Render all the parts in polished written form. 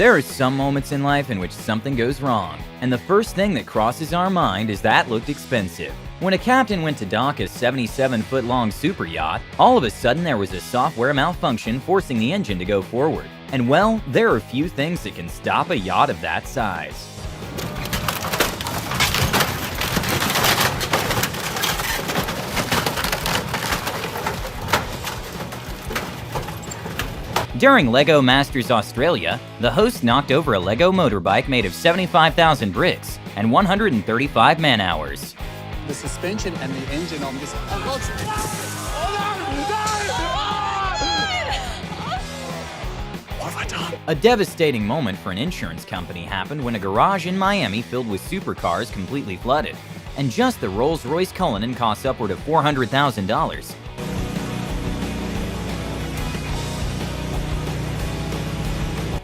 There are some moments in life in which something goes wrong, and the first thing that crosses our mind is that looked expensive. When a captain went to dock a 77-foot-long super yacht, all of a sudden there was a software malfunction forcing the engine to go forward. And well, there are few things that can stop a yacht of that size. During LEGO Masters Australia, the host knocked over a LEGO motorbike made of 75,000 bricks and 135 man-hours. The suspension and the engine on this... What have I done? A devastating moment for an insurance company happened when a garage in Miami filled with supercars completely flooded, and just the Rolls-Royce Cullinan cost upward of $400,000.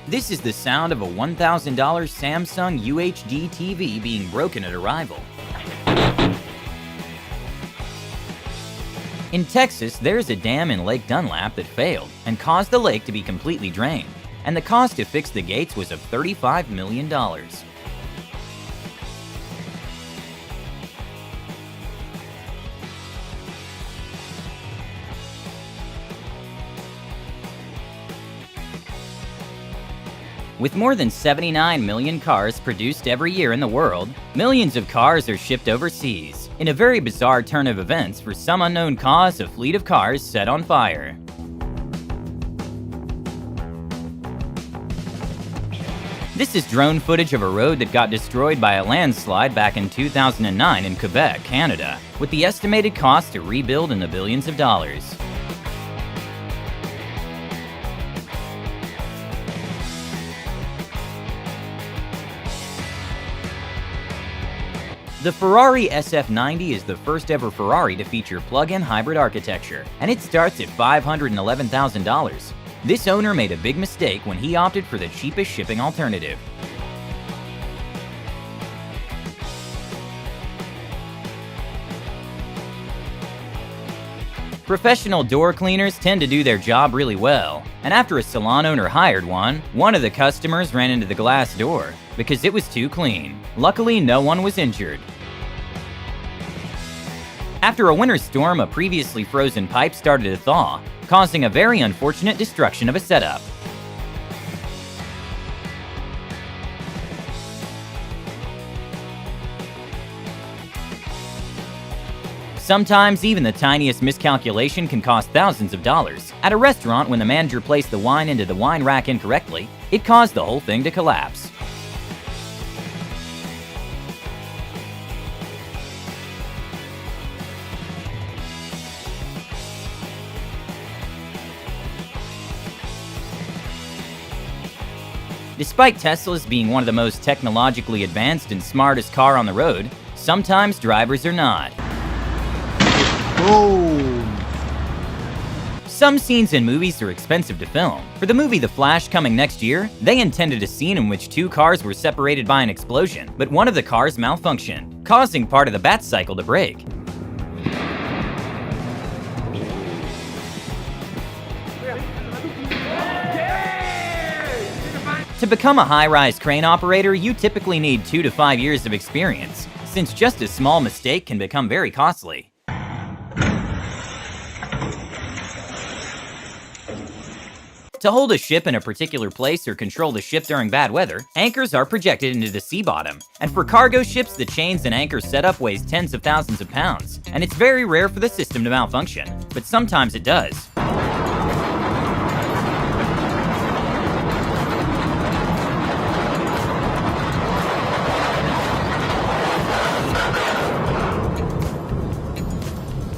This is the sound of a $1,000 Samsung UHD TV being broken at arrival. In Texas, there's a dam in Lake Dunlap that failed and caused the lake to be completely drained, and the cost to fix the gates was of $35 million. With more than 79 million cars produced every year in the world, millions of cars are shipped overseas. In a very bizarre turn of events, for some unknown cause, a fleet of cars set on fire. This is drone footage of a road that got destroyed by a landslide back in 2009 in Quebec, Canada, with the estimated cost to rebuild in the billions of dollars. The Ferrari SF90 is the first ever Ferrari to feature plug-in hybrid architecture, and it starts at $511,000. This owner made a big mistake when he opted for the cheapest shipping alternative. Professional door cleaners tend to do their job really well, and after a salon owner hired one of the customers ran into the glass door because it was too clean. Luckily, no one was injured. After a winter storm, a previously frozen pipe started to thaw, causing a very unfortunate destruction of a setup. Sometimes even the tiniest miscalculation can cost thousands of dollars. At a restaurant, when the manager placed the wine into the wine rack incorrectly, it caused the whole thing to collapse. Despite Teslas being one of the most technologically advanced and smartest car on the road, sometimes drivers are not. Boom! Some scenes in movies are expensive to film. For the movie The Flash coming next year, they intended a scene in which two cars were separated by an explosion, but one of the cars malfunctioned, causing part of the bat cycle to break. To become a high-rise crane operator, you typically need 2 to 5 years of experience, since just a small mistake can become very costly. To hold a ship in a particular place or control the ship during bad weather, anchors are projected into the sea bottom. And for cargo ships, the chains and anchor setup weighs tens of thousands of pounds, and it's very rare for the system to malfunction, but sometimes it does.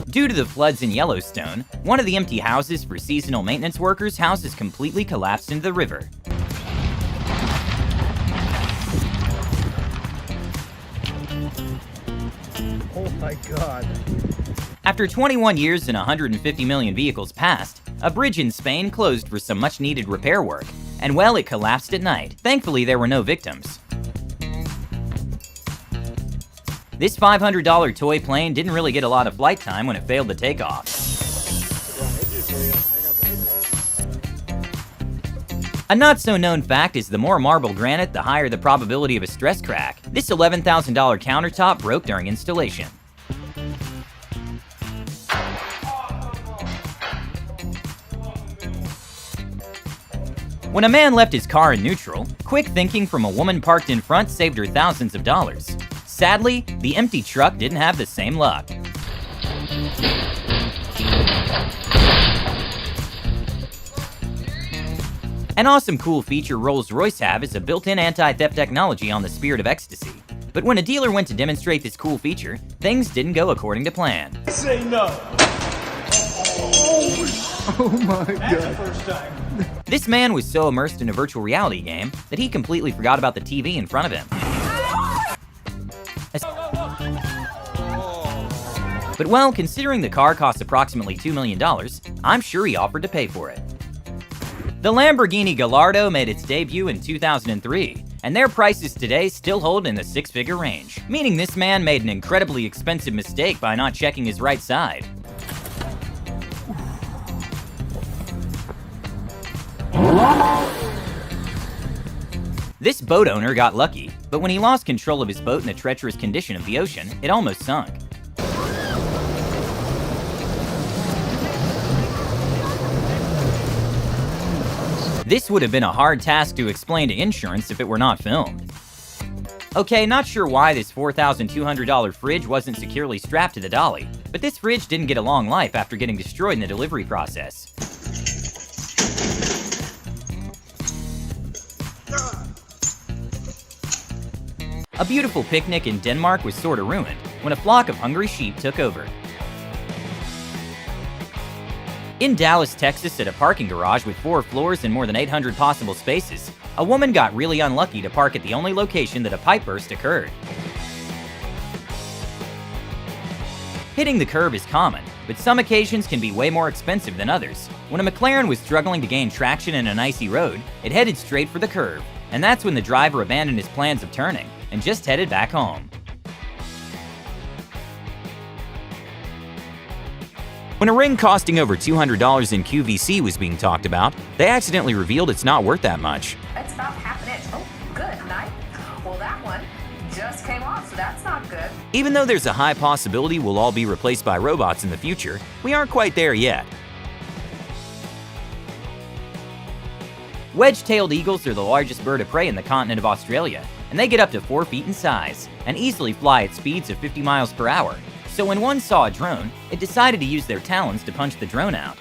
Due to the floods in Yellowstone, one of the empty houses for seasonal maintenance workers' houses completely collapsed into the river. Oh my God. After 21 years and 150 million vehicles passed, a bridge in Spain closed for some much-needed repair work, and well, it collapsed at night. Thankfully, there were no victims. This $500 toy plane didn't really get a lot of flight time when it failed to take off. A not-so-known fact is the more marble granite, the higher the probability of a stress crack. This $11,000 countertop broke during installation. When a man left his car in neutral, quick thinking from a woman parked in front saved her thousands of dollars. Sadly, the empty truck didn't have the same luck. An awesome cool feature Rolls-Royce have is a built-in anti-theft technology on the Spirit of Ecstasy. But when a dealer went to demonstrate this cool feature, things didn't go according to plan. Say no. Oh my That's the god. first time. This man was so immersed in a virtual reality game that he completely forgot about the TV in front of him. But well, considering the car cost approximately $2 million, I'm sure he offered to pay for it. The Lamborghini Gallardo made its debut in 2003, and their prices today still hold in the six-figure range, meaning this man made an incredibly expensive mistake by not checking his right side. This boat owner got lucky, but when he lost control of his boat in the treacherous condition of the ocean, it almost sunk. This would have been a hard task to explain to insurance if it were not filmed. Okay, not sure why this $4,200 fridge wasn't securely strapped to the dolly, but this fridge didn't get a long life after getting destroyed in the delivery process. A beautiful picnic in Denmark was sorta ruined when a flock of hungry sheep took over. In Dallas, Texas, at a parking garage with 4 floors and more than 800 possible spaces, a woman got really unlucky to park at the only location that a pipe burst occurred. Hitting the curb is common, but some occasions can be way more expensive than others. When a McLaren was struggling to gain traction in an icy road, it headed straight for the curb, and that's when the driver abandoned his plans of turning and just headed back home. When a ring costing over $200 in QVC was being talked about, they accidentally revealed it's not worth that much. It's about half an inch. Oh, good. Nice. Well, that one just came off, so that's not good. Even though there's a high possibility we'll all be replaced by robots in the future, we aren't quite there yet. Wedge-tailed eagles are the largest bird of prey in the continent of Australia, and they get up to 4 feet in size and easily fly at speeds of 50 miles per hour. So when one saw a drone, it decided to use their talons to punch the drone out.